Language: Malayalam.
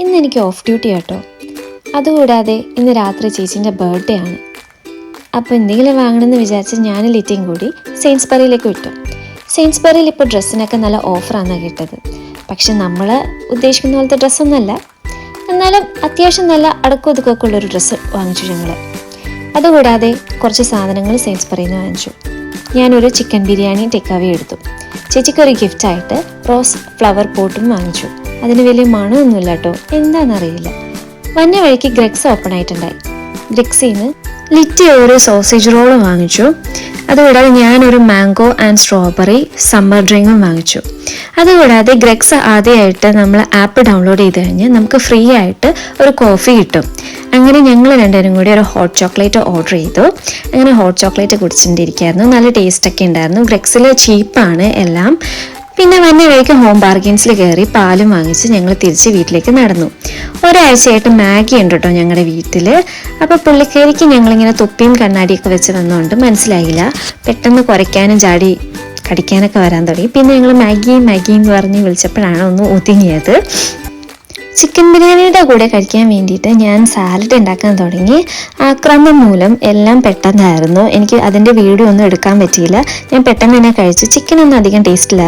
ഇന്ന് എനിക്ക് ഓഫ് ഡ്യൂട്ടി കേട്ടോ. അതുകൂടാതെ ഇന്ന് രാത്രി ചേച്ചീൻ്റെ ബർത്ത്ഡേ ആണ്. അപ്പോൾ എന്തെങ്കിലും വാങ്ങണമെന്ന് വിചാരിച്ച് ഞാനും ലിറ്റിയും കൂടി സെയിൻസ്ബറിയിലേക്ക് വിട്ടു. സെയിൻസ്ബറിയിൽ ഇപ്പോൾ ഡ്രസ്സിനൊക്കെ നല്ല ഓഫറാണ് കിട്ടത്. പക്ഷെ നമ്മൾ ഉദ്ദേശിക്കുന്ന പോലത്തെ ഡ്രസ്സൊന്നുമല്ല, എന്നാലും അത്യാവശ്യം നല്ല അടക്കമൊതുക്കമൊക്കെ ഉള്ളൊരു ഡ്രസ്സ് വാങ്ങിച്ചു ഞങ്ങൾ. അതുകൂടാതെ കുറച്ച് സാധനങ്ങൾ സെയിൻസ്ബറിയിൽ നിന്ന് വാങ്ങിച്ചു. ഞാനൊരു ചിക്കൻ ബിരിയാണി ടേക്ക് അവേ എടുത്തു. ചേച്ചിക്കൊരു ഗിഫ്റ്റായിട്ട് റോസ് ഫ്ലവർ പോട്ടും വാങ്ങിച്ചു. അതിന് വലിയ മണമൊന്നുമില്ല കേട്ടോ, എന്താണെന്നറിയില്ല. വന്ന വഴിക്ക് ഗ്രെക്സ് ഓപ്പൺ ആയിട്ടുണ്ടായി. ഗ്രെക്സിന്ന് ലിറ്റി ഒരു സോസേജ് റോളും വാങ്ങിച്ചു. അതുകൂടാതെ ഞാനൊരു മാംഗോ ആൻഡ് സ്ട്രോബെറി സമ്മർ ഡ്രിങ്കും വാങ്ങിച്ചു. അതുകൂടാതെ ഗ്രെക്സ് ആദ്യമായിട്ട് നമ്മൾ ആപ്പ് ഡൗൺലോഡ് ചെയ്ത് കഴിഞ്ഞ് നമുക്ക് ഫ്രീ ആയിട്ട് ഒരു കോഫി കിട്ടും. അങ്ങനെ ഞങ്ങൾ രണ്ടുപേരും കൂടി ഒരു ഹോട്ട് ചോക്ലേറ്റ് ഓർഡർ ചെയ്തു. അങ്ങനെ ഹോട്ട് ചോക്ലേറ്റ് കുടിച്ചിട്ടിരിക്കുകയായിരുന്നു. നല്ല ടേസ്റ്റൊക്കെ ഉണ്ടായിരുന്നു. ഗ്രെക്സിൽ ചീപ്പാണ് എല്ലാം. പിന്നെ വന്ന വഴിക്ക് ഹോം ബാർഗെയിൻസിൽ കയറി പാലും വാങ്ങിച്ച് ഞങ്ങൾ തിരിച്ച് വീട്ടിലേക്ക് നടന്നു. ഒരാഴ്ചയായിട്ട് മാഗി ഉണ്ട് കേട്ടോ ഞങ്ങളുടെ വീട്ടിൽ. അപ്പോൾ പുള്ളിക്കാരിക്ക് ഞങ്ങളിങ്ങനെ തൊപ്പിയും കണ്ണാടിയൊക്കെ വെച്ച് വന്നുകൊണ്ട് മനസ്സിലായില്ല. പെട്ടെന്ന് കുറയ്ക്കാനും ചാടി കടിക്കാനൊക്കെ വരാൻ തുടങ്ങി. പിന്നെ ഞങ്ങൾ മാഗി എന്ന് പറഞ്ഞ് വിളിച്ചപ്പോഴാണ് ഒന്ന് ഒതുങ്ങിയത്. ചിക്കൻ ബിരിയാണിയുടെ കൂടെ കഴിക്കാൻ വേണ്ടിയിട്ട് ഞാൻ സാലഡ് ഉണ്ടാക്കാൻ തുടങ്ങി. ആക്രമം മൂലം എല്ലാം പെട്ടെന്നായിരുന്നു. എനിക്ക് അതിൻ്റെ വീഡിയോ ഒന്നും എടുക്കാൻ പറ്റിയില്ല. ഞാൻ പെട്ടെന്ന് തന്നെ കഴിച്ചു. ചിക്കനൊന്നും അധികം ടേസ്റ്റില്ല.